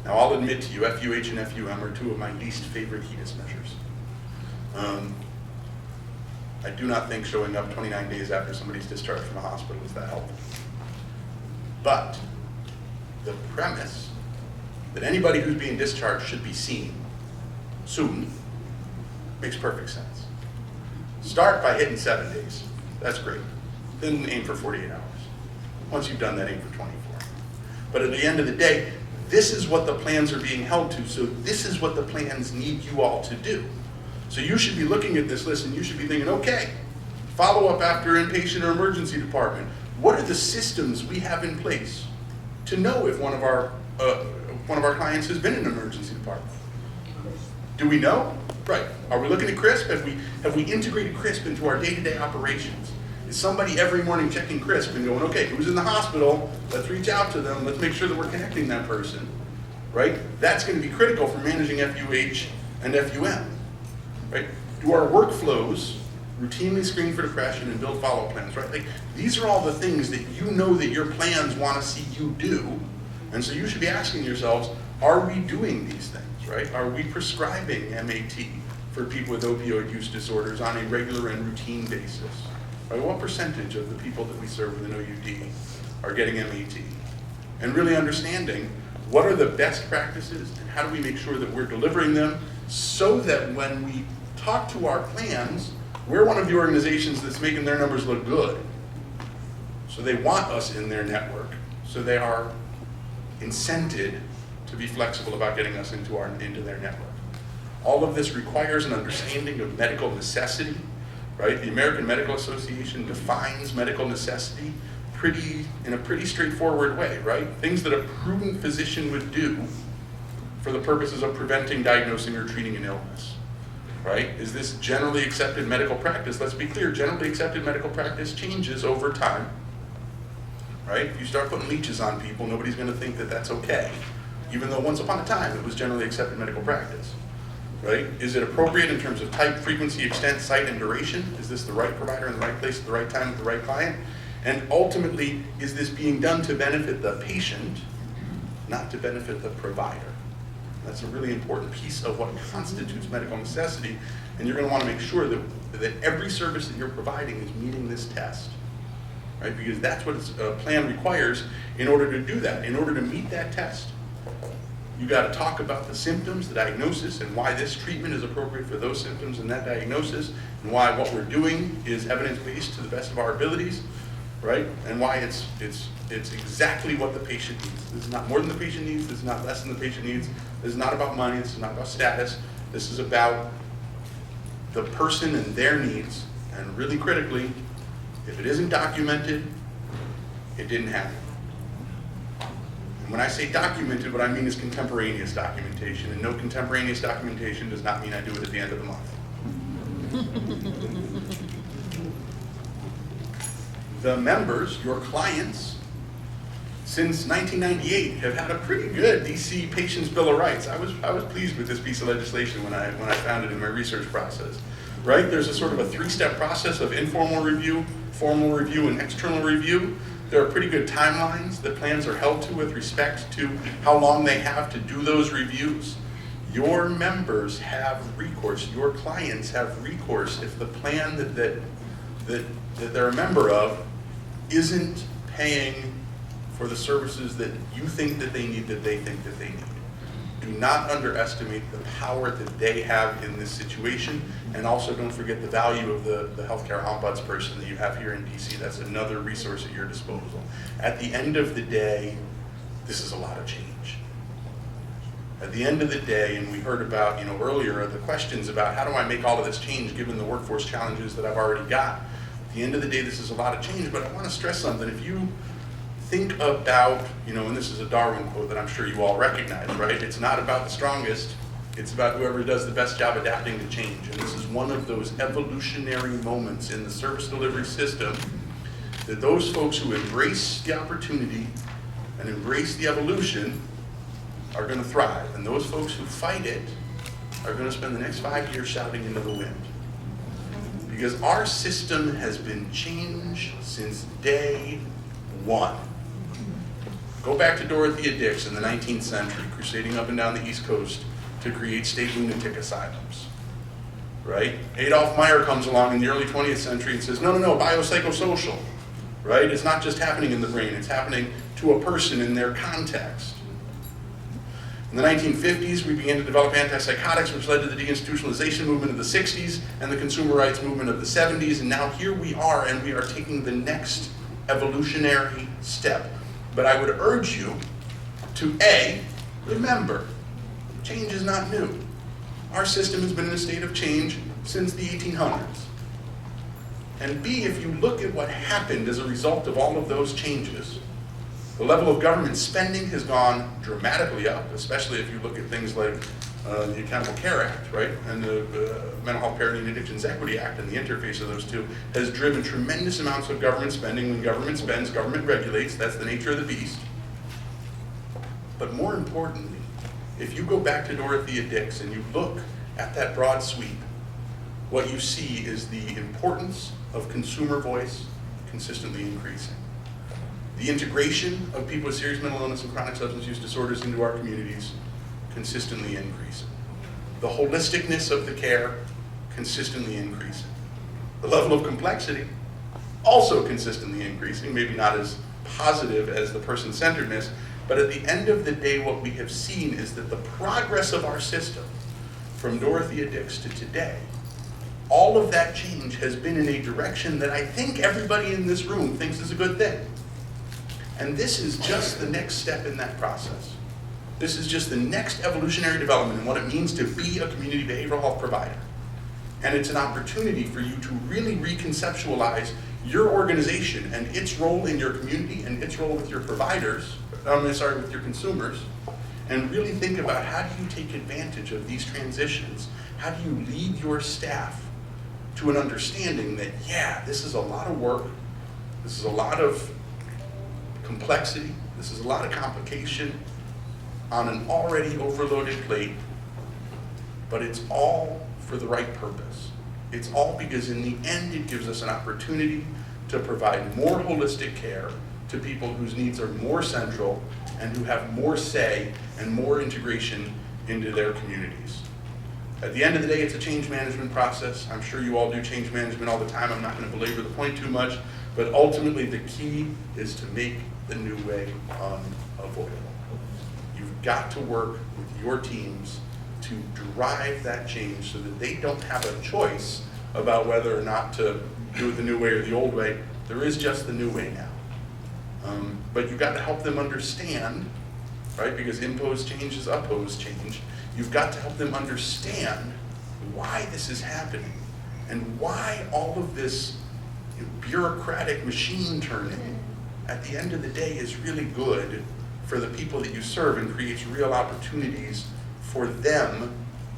Now I'll admit to you, FUH and FUM are two of my least favorite HEDIS measures. I do not think showing up 29 days after somebody's discharged from a hospital is that helpful. But the premise that anybody who's being discharged should be seen soon makes perfect sense. Start by hitting 7 days. That's great. Then aim for 48 hours. Once you've done that, aim for 24. But at the end of the day, this is what the plans are being held to, so this is what the plans need you all to do. So you should be looking at this list and you should be thinking, okay, follow up after inpatient or emergency department. What are the systems we have in place to know if one of our clients has been in an emergency department? Do we know? Right. Are we looking at CRISP? Have we integrated CRISP into our day-to-day operations? Is somebody every morning checking CRISP and going, okay, who's in the hospital? Let's reach out to them. Let's make sure that we're connecting that person, right? That's going to be critical for managing FUH and FUM, right? Do our workflows routinely screen for depression and build follow-up plans, right? Like, these are all the things that you know that your plans want to see you do. And so you should be asking yourselves, are we doing these things, right? Are we prescribing MAT for people with opioid use disorders on a regular and routine basis? Right? What percentage of the people that we serve with an OUD are getting MAT? And really understanding what are the best practices and how do we make sure that we're delivering them so that when we talk to our plans, we're one of the organizations that's making their numbers look good. So they want us in their network. So they are incented to be flexible about getting us into their network. All of this requires an understanding of medical necessity, right? The American Medical Association defines medical necessity in a pretty straightforward way, right? Things that a prudent physician would do for the purposes of preventing, diagnosing, or treating an illness. Right? Is this generally accepted medical practice? Let's be clear, generally accepted medical practice changes over time. Right? If you start putting leeches on people, nobody's going to think that that's okay, even though once upon a time it was generally accepted medical practice. right? Is it appropriate in terms of type, frequency, extent, site, and duration? Is this the right provider in the right place at the right time with the right client? And ultimately, is this being done to benefit the patient, not to benefit the provider? That's a really important piece of what constitutes medical necessity, and you're going to want to make sure that every service that you're providing is meeting this test, right? Because that's what a plan requires in order to do that, in order to meet that test. You got to talk about the symptoms, the diagnosis, and why this treatment is appropriate for those symptoms and that diagnosis, and why what we're doing is evidence-based to the best of our abilities, right? And why it's exactly what the patient needs. This is not more than the patient needs. This is not less than the patient needs. This is not about money. This is not about status. This is about the person and their needs. And really critically, if it isn't documented, it didn't happen. And when I say documented, what I mean is contemporaneous documentation. And no contemporaneous documentation does not mean I do it at the end of the month. The members, your clients, since 1998 have had a pretty good DC Patients Bill of Rights. I was pleased with this piece of legislation when I found it in my research process. Right? There's a sort of a three-step process of informal review, formal review, and external review. There are pretty good timelines that plans are held to with respect to how long they have to do those reviews. Your members have recourse, your clients have recourse if the plan that they're a member of isn't paying for the services that you think that they need, that they think that they need. Do not underestimate the power that they have in this situation, and also don't forget the value of the healthcare ombudsperson that you have here in DC. That's another resource at your disposal. At the end of the day, this is a lot of change. At the end of the day, and we heard about earlier the questions about how do I make all of this change given the workforce challenges that I've already got. At the end of the day, this is a lot of change, but I want to stress something. If you think about, and this is a Darwin quote that I'm sure you all recognize, right? It's not about the strongest, it's about whoever does the best job adapting to change. And this is one of those evolutionary moments in the service delivery system that those folks who embrace the opportunity and embrace the evolution are going to thrive. And those folks who fight it are going to spend the next 5 years shouting into the wind. Because our system has been changed since day one. Go back to Dorothea Dix in the 19th century, crusading up and down the East Coast to create state lunatic asylums, right? Adolf Meyer comes along in the early 20th century and says, no, biopsychosocial, right? It's not just happening in the brain, it's happening to a person in their context. In the 1950s, we began to develop antipsychotics, which led to the deinstitutionalization movement of the 60s and the consumer rights movement of the 70s, and now here we are, and we are taking the next evolutionary step. But I would urge you to A, remember, change is not new. Our system has been in a state of change since the 1800s. And B, if you look at what happened as a result of all of those changes, the level of government spending has gone dramatically up, especially if you look at things like the Accountable Care Act, right? And the Mental Health Parity and Addictions Equity Act, and the interface of those two has driven tremendous amounts of government spending. When government spends, government regulates. That's the nature of the beast. But more importantly, if you go back to Dorothea Dix and you look at that broad sweep, what you see is the importance of consumer voice consistently increasing. The integration of people with serious mental illness and chronic substance use disorders into our communities consistently increasing. The holisticness of the care consistently increasing. The level of complexity also consistently increasing, maybe not as positive as the person-centeredness, but at the end of the day, what we have seen is that the progress of our system from Dorothea Dix to today, all of that change has been in a direction that I think everybody in this room thinks is a good thing. And this is just the next step in that process. This is just the next evolutionary development in what it means to be a community behavioral health provider. And it's an opportunity for you to really reconceptualize your organization and its role in your community and its role with your providers, with your consumers, and really think about how do you take advantage of these transitions? How do you lead your staff to an understanding that, yeah, this is a lot of work, this is a lot of complexity, this is a lot of complication on an already overloaded plate, but it's all for the right purpose. It's all because in the end it gives us an opportunity to provide more holistic care to people whose needs are more central and who have more say and more integration into their communities. At the end of the day, it's a change management process. I'm sure you all do change management all the time. I'm not going to belabor the point too much, but ultimately the key is to make the new way unavoidable. You've got to work with your teams to drive that change so that they don't have a choice about whether or not to do it the new way or the old way. There is just the new way now. But you've got to help them understand, right? Because imposed change is opposed change. You've got to help them understand why this is happening and why all of this bureaucratic machine turning at the end of the day is really good for the people that you serve and creates real opportunities for them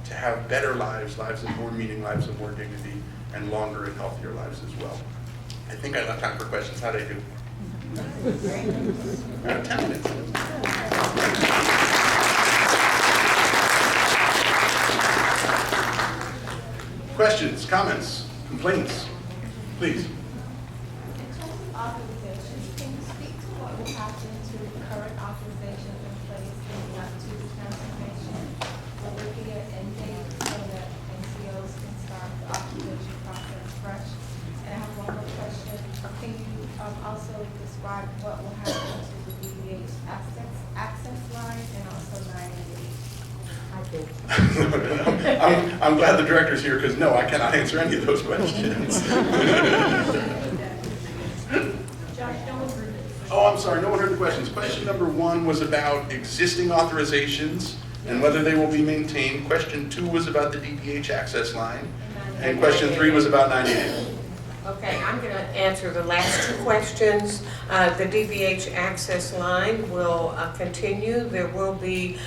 to have better lives, lives of more meaning, lives of more dignity, and longer and healthier lives as well. I think I left time for questions. How'd I do? 10 minutes. Questions, comments, complaints, please. Authorizations. Can you speak to what will happen to current authorizations in place leading up to the transformation? Will there be an end date so that NCOs can start the authorization process fresh? And I have one more question. Can you also describe what will happen to the DBH access line and also 988? I do. I'm glad the director's here because no, I cannot answer any of those questions. Oh, I'm sorry, no one heard the questions. Question number 1 was about existing authorizations and whether they will be maintained. Question 2 was about the DPH access line. And question 3 was about 988. Okay, I'm going to answer the last 2 questions. The DBH access line will continue. There will be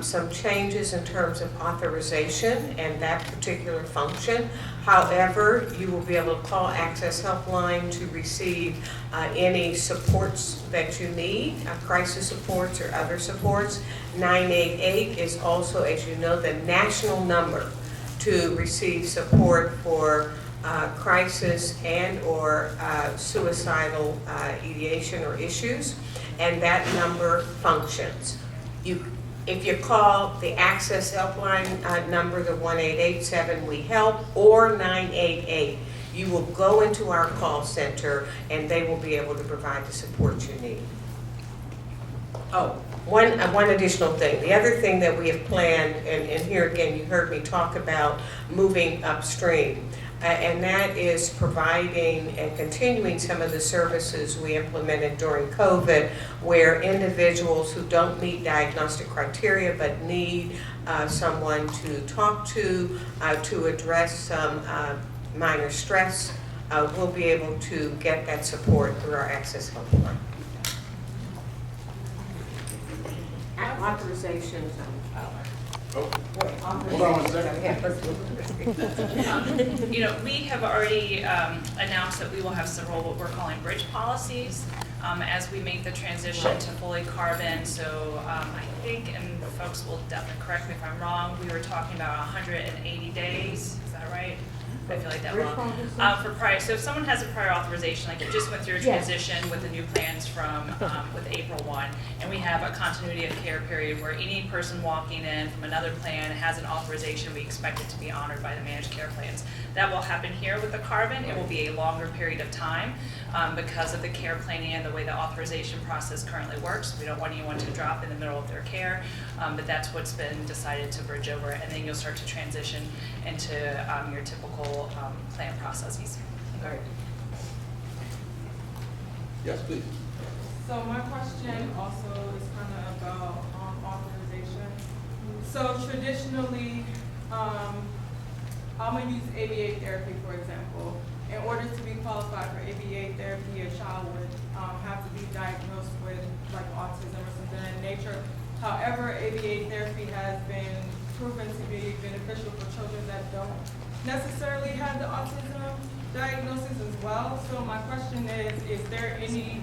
some changes in terms of authorization and that particular function. However, you will be able to call Access Helpline to receive any supports that you need, crisis supports or other supports. 988 is also, as you know, the national number to receive support for crisis and or suicidal ideation or issues, and that number functions. If you call the Access Helpline number, the 1-887 We Help, or 988, you will go into our call center and they will be able to provide the support you need. Oh, one additional thing. The other thing that we have planned, and here again you heard me talk about moving upstream, and that is providing and continuing some of the services we implemented during COVID, where individuals who don't meet diagnostic criteria but need someone to talk to address some minor stress, will be able to get that support through our Access Helpline. Authorizations. Oh, hold on one second. We have already announced that we will have several what we're calling bridge policies as we make the transition to fully carbon. So I think, and folks will definitely correct me if I'm wrong, we were talking about 180 days. Is that right? I feel like that long. For prior, so if someone has a prior authorization, like you just went through a transition with the new plans from with April 1, and we have a continuity of care period where any person walking in from another plan has an authorization, we expect it to be honored by the managed care plans. That will happen here with the carbon. It will be a longer period of time because of the care planning and the way the authorization process currently works. We don't want anyone to drop in the middle of their care, but that's what's been decided to bridge over, and then you'll start to transition into your typical plan processes. All right. Yes, please. So my question also is kind of about authorization. So traditionally, I'm going to use ABA therapy, for example. In order to be qualified for ABA therapy, a child would have to be diagnosed with like autism or something of that nature. However, ABA therapy has been proven to be beneficial for children that don't necessarily have the autism diagnosis as well. So my question is there any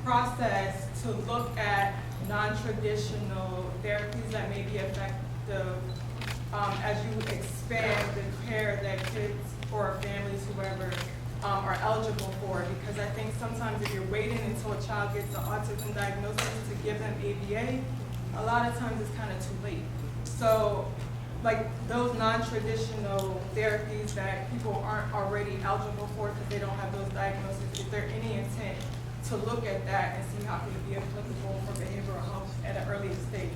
process to look at non-traditional therapies that may be perspective as you expand the care that kids or families, whoever, are eligible for, because I think sometimes if you're waiting until a child gets an autism diagnosis to give them ABA, a lot of times it's kind of too late. So, like those non-traditional therapies that people aren't already eligible for because they don't have those diagnoses, is there any intent to look at that and see how it could be applicable for behavioral health at an earlier stage?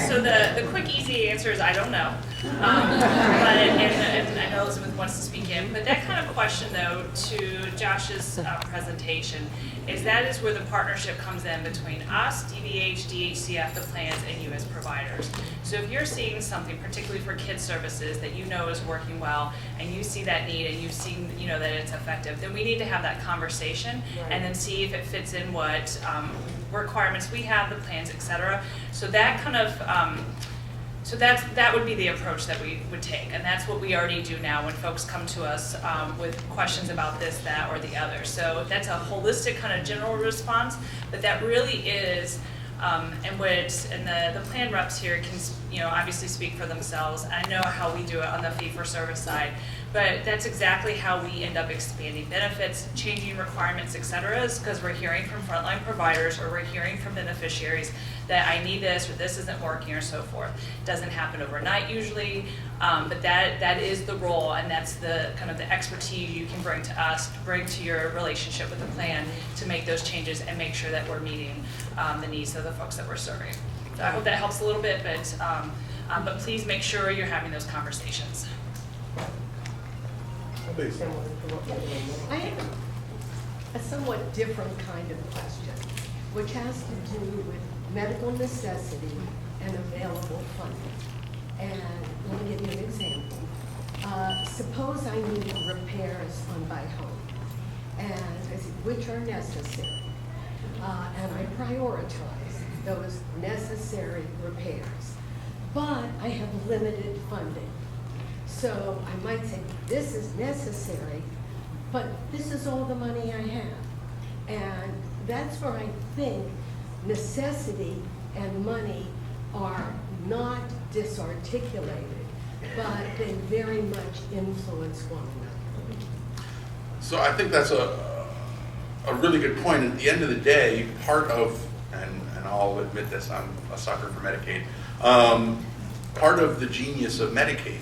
So the quick, easy answer is I don't know. And I know Elizabeth wants to speak in, but that kind of question, though, to Josh's presentation, is that is where the partnership comes in between us, DVH, DHCF, the plans, and you as providers. So if you're seeing something, particularly for kids services, that you know is working well, and you see that need, and you've seen, you know, that it's effective, then we need to have that conversation, and then see if it fits in what requirements we have, the plans, et cetera. So that kind of, that would be the approach that we would take, and that's what we already do now when folks come to us with questions about this, that, or the other. So that's a holistic kind of general response, but that really is, and the plan reps here can, you know, obviously speak for themselves. I know how we do it on the fee-for-service side, but that's exactly how we end up expanding benefits, changing requirements, et cetera, is because we're hearing from frontline providers or we're hearing from beneficiaries that I need this or this isn't working or so forth. It doesn't happen overnight usually, but that is the role, and that's the kind of the expertise you can bring to us, bring to your relationship with the plan to make those changes and make sure that we're meeting the needs of the folks that we're serving. So I hope that helps a little bit, but please make sure you're having those conversations. I have a somewhat different kind of question, which has to do with medical necessity and available funding. And let me give you an example. Suppose I need repairs on my home, which are necessary, and I prioritize those necessary repairs, but I have limited funding. So I might say, this is necessary, but this is all the money I have. And that's where I think necessity and money are not disarticulated, but they very much influence one another. So I think that's a really good point. At the end of the day, part of, and I'll admit this, I'm a sucker for Medicaid, part of the genius of Medicaid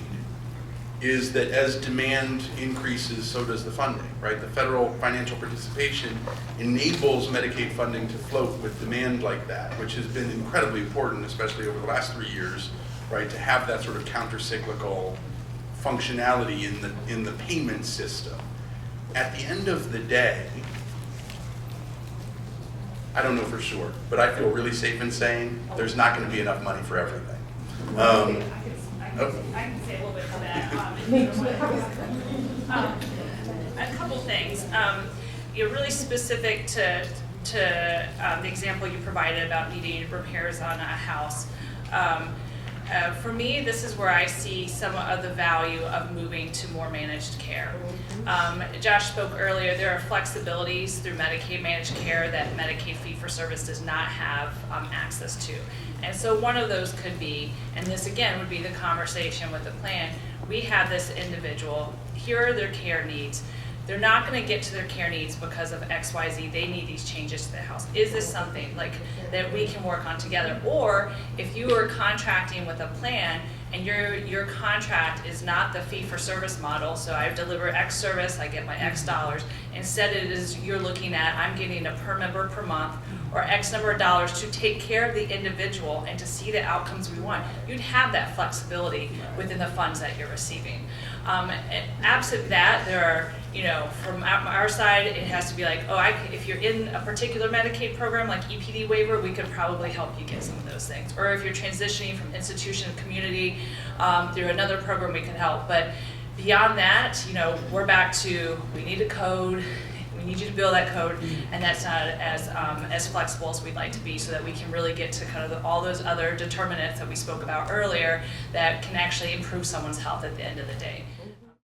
is that as demand increases, so does the funding, right? The federal financial participation enables Medicaid funding to float with demand like that, which has been incredibly important, especially over the last 3 years, right? To have that sort of counter-cyclical functionality in the payment system. At the end of the day, I don't know for sure, but I feel really safe in saying there's not going to be enough money for everything. I can say a little bit for that. A couple things. You're really specific to the example you provided about needing repairs on a house. For me, this is where I see some of the value of moving to more managed care. Josh spoke earlier, there are flexibilities through Medicaid managed care that Medicaid fee-for-service does not have access to. And so one of those could be, and this again would be the conversation with the plan, we have this individual, here are their care needs. They're not going to get to their care needs because of X, Y, Z. They need these changes to the house. Is this something like that we can work on together? Or if you are contracting with a plan and your contract is not the fee-for-service model, so I deliver X service, I get my X dollars. Instead, it is you're looking at I'm getting a per member per month or X number of dollars to take care of the individual and to see the outcomes we want. You'd have that flexibility within the funds that you're receiving. Absent that, there are, from our side, it has to be like, if you're in a particular Medicaid program like EPD waiver, we could probably help you get some of those things. Or if you're transitioning from institution to community through another program, we can help. But beyond that, we're back to we need a code. We need you to build that code, and that's not as flexible as we'd like to be, so that we can really get to kind of all those other determinants that we spoke about earlier that can actually improve someone's health at the end of the day.